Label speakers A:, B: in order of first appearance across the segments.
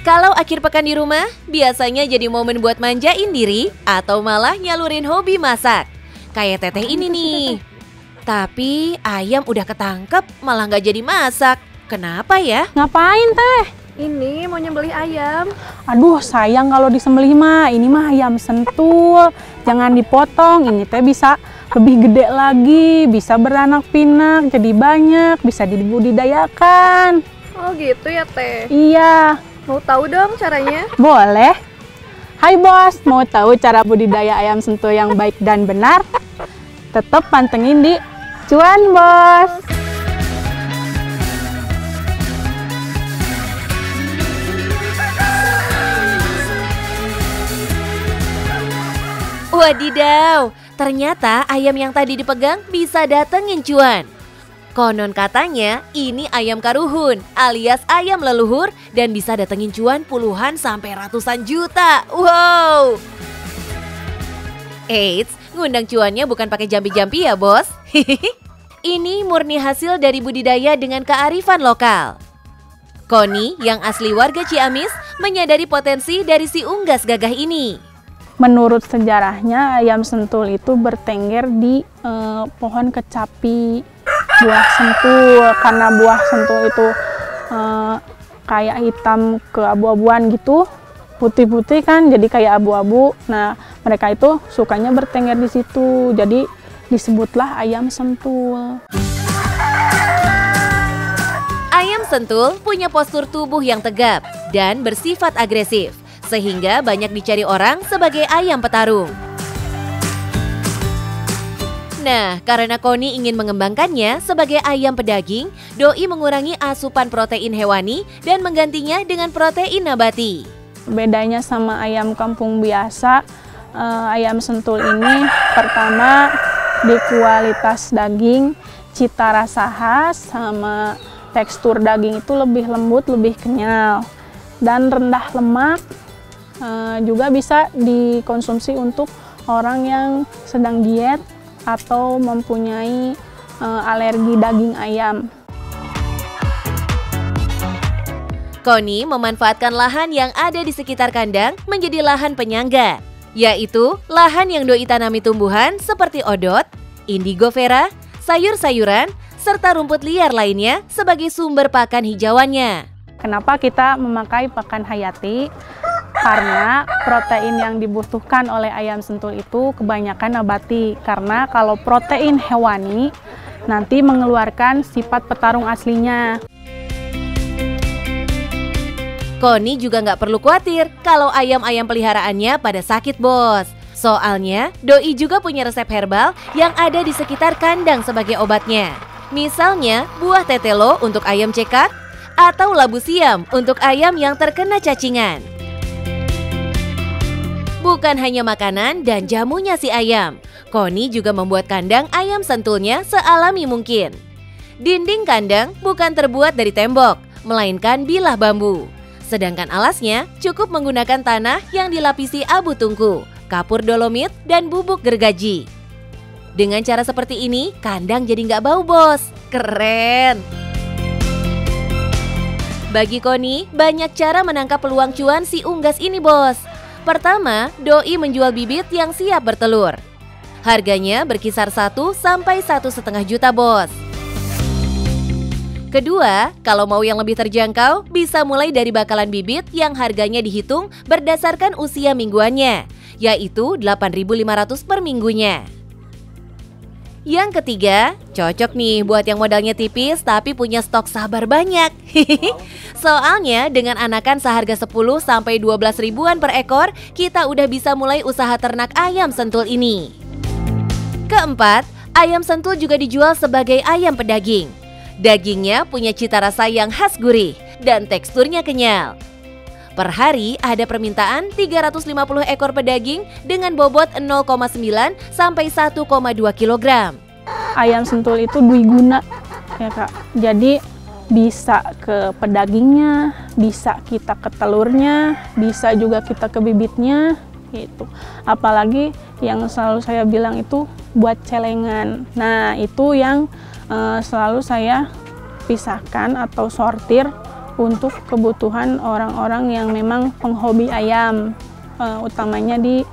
A: Kalau akhir pekan di rumah, biasanya jadi momen buat manjain diri atau malah nyalurin hobi masak. Kayak Teteh ini nih. Tapi ayam udah ketangkep malah nggak jadi masak. Kenapa ya?
B: Ngapain Teh?
C: Ini mau nyembelih ayam.
B: Aduh sayang kalau disembelih mah, ini mah ayam sentul. Jangan dipotong, ini teh bisa lebih gede lagi, bisa beranak pinak, jadi banyak, bisa dibudidayakan.
C: Oh gitu ya Teh.
B: Iya.
C: Mau tahu dong caranya?
B: Boleh. Hai bos, mau tahu cara budidaya ayam sentul yang baik dan benar? Tetap pantengin di Cuan Bos.
A: Wadidaw, ternyata ayam yang tadi dipegang bisa datengin cuan. Konon katanya ini ayam karuhun alias ayam leluhur dan bisa datengin cuan puluhan sampai ratusan juta. Wow. Eits, ngundang cuannya bukan pakai jampi-jampi ya bos. Ini murni hasil dari budidaya dengan kearifan lokal. Koni yang asli warga Ciamis menyadari potensi dari si unggas gagah ini.
B: Menurut sejarahnya ayam sentul itu bertengger di pohon kecapi buah sentul, karena buah sentul itu kayak hitam keabu-abuan gitu, putih-putih kan, jadi kayak abu-abu. Nah mereka itu sukanya bertengger di situ, jadi disebutlah ayam sentul.
A: Ayam sentul punya postur tubuh yang tegap dan bersifat agresif, sehingga banyak dicari orang sebagai ayam petarung. Nah, karena Koni ingin mengembangkannya sebagai ayam pedaging, Doi mengurangi asupan protein hewani dan menggantinya dengan protein nabati.
B: Bedanya sama ayam kampung biasa, ayam sentul ini pertama di kualitas daging, cita rasa khas, sama tekstur daging itu lebih lembut, lebih kenyal, dan rendah lemak. Juga bisa dikonsumsi untuk orang yang sedang diet atau mempunyai alergi daging ayam.
A: Koni memanfaatkan lahan yang ada di sekitar kandang menjadi lahan penyangga, yaitu lahan yang Doi tanami tumbuhan seperti odot, indigo vera, sayur-sayuran, serta rumput liar lainnya sebagai sumber pakan hijauannya.
B: Kenapa kita memakai pakan hayati? Karena protein yang dibutuhkan oleh ayam sentul itu kebanyakan nabati. Karena kalau protein hewani nanti mengeluarkan sifat petarung aslinya.
A: Koni juga nggak perlu khawatir kalau ayam-ayam peliharaannya pada sakit bos. Soalnya Doi juga punya resep herbal yang ada di sekitar kandang sebagai obatnya. Misalnya buah tetelo untuk ayam cekak atau labu siam untuk ayam yang terkena cacingan. Bukan hanya makanan dan jamunya si ayam, Koni juga membuat kandang ayam sentulnya sealami mungkin. Dinding kandang bukan terbuat dari tembok, melainkan bilah bambu. Sedangkan alasnya cukup menggunakan tanah yang dilapisi abu tungku, kapur dolomit, dan bubuk gergaji. Dengan cara seperti ini, kandang jadi nggak bau bos. Keren! Bagi Koni, banyak cara menangkap peluang cuan si unggas ini bos. Pertama, Doi menjual bibit yang siap bertelur. Harganya berkisar 1 sampai 1,5 juta bos. Kedua, kalau mau yang lebih terjangkau, bisa mulai dari bakalan bibit yang harganya dihitung berdasarkan usia mingguannya, yaitu 8.500 per minggunya. Yang ketiga, cocok nih buat yang modalnya tipis tapi punya stok sabar banyak. Soalnya dengan anakan seharga 10 sampai 12 ribuan per ekor, kita udah bisa mulai usaha ternak ayam sentul ini. Keempat, ayam sentul juga dijual sebagai ayam pedaging. Dagingnya punya cita rasa yang khas gurih dan teksturnya kenyal. Per hari ada permintaan 350 ekor pedaging dengan bobot 0,9 sampai 1,2 kg.
B: Ayam sentul itu dwiguna ya Kak. Jadi bisa ke pedagingnya, bisa kita ke telurnya, bisa juga kita ke bibitnya gitu. Apalagi yang selalu saya bilang itu buat celengan. Nah, itu yang selalu saya pisahkan atau sortir untuk kebutuhan orang-orang yang memang penghobi ayam, utamanya di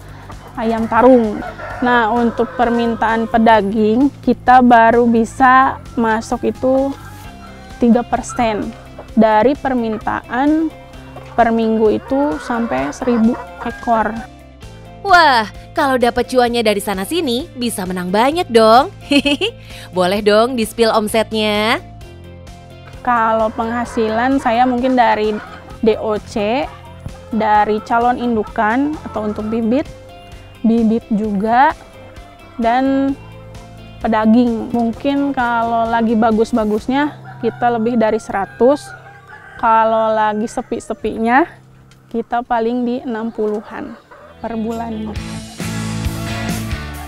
B: ayam tarung. Nah, untuk permintaan pedaging kita baru bisa masuk itu 3% dari permintaan per minggu itu sampai 1000 ekor.
A: Wah, kalau dapat cuannya dari sana-sini, bisa menang banyak dong. Boleh dong di-spill omsetnya?
B: Kalau penghasilan saya mungkin dari DOC, dari calon indukan atau untuk bibit juga, dan pedaging. Mungkin kalau lagi bagus-bagusnya kita lebih dari 100, kalau lagi sepi-sepinya kita paling di 60-an per bulan.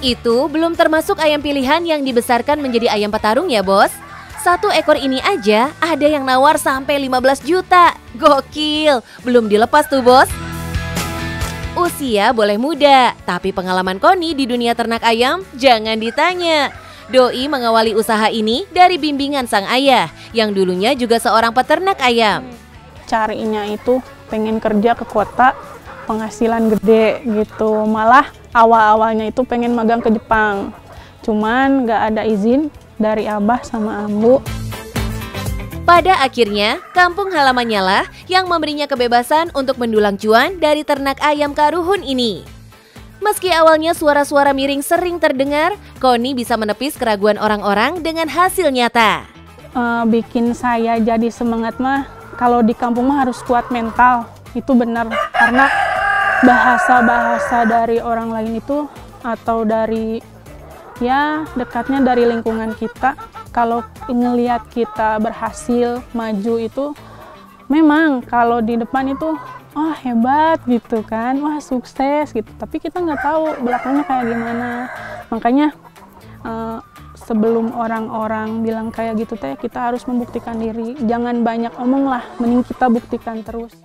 A: Itu belum termasuk ayam pilihan yang dibesarkan menjadi ayam petarung ya, Bos. 1 ekor ini aja ada yang nawar sampai 15 juta. Gokil, belum dilepas tuh, Bos. Usia boleh muda, tapi pengalaman Koni di dunia ternak ayam jangan ditanya. Doi mengawali usaha ini dari bimbingan sang ayah, yang dulunya juga seorang peternak ayam.
B: Carinya itu pengen kerja ke kota, penghasilan gede gitu. Malah awal-awalnya itu pengen magang ke Jepang. Cuman nggak ada izin dari abah sama ambu.
A: Pada akhirnya, kampung halamannya lah yang memberinya kebebasan untuk mendulang cuan dari ternak ayam Karuhun ini. Meski awalnya suara-suara miring sering terdengar, Koni bisa menepis keraguan orang-orang dengan hasil nyata.
B: Bikin saya jadi semangat mah, kalau di kampung mah harus kuat mental. Itu benar, karena bahasa-bahasa dari orang lain itu atau dari dekatnya dari lingkungan kita, kalau ngelihat kita berhasil maju itu memang kalau di depan itu hebat gitu kan, wah sukses gitu, tapi kita nggak tahu belakangnya kayak gimana. Makanya sebelum orang-orang bilang kayak gitu teh, kita harus membuktikan diri, jangan banyak omong lah, mending kita buktikan terus.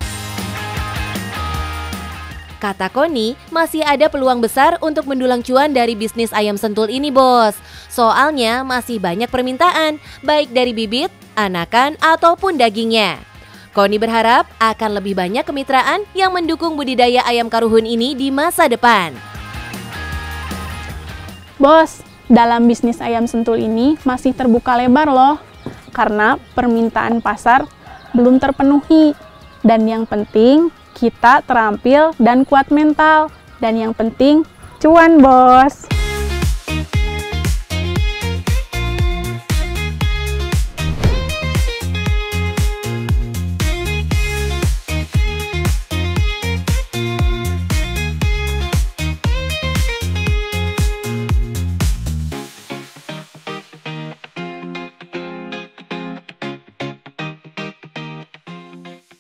A: Kata Koni, masih ada peluang besar untuk mendulang cuan dari bisnis ayam sentul ini, Bos. Soalnya masih banyak permintaan, baik dari bibit, anakan, ataupun dagingnya. Koni berharap akan lebih banyak kemitraan yang mendukung budidaya ayam Karuhun ini di masa depan.
B: Bos, dalam bisnis ayam sentul ini masih terbuka lebar loh, karena permintaan pasar belum terpenuhi. Dan yang penting, kita terampil dan kuat mental. Dan yang penting, cuan, Bos.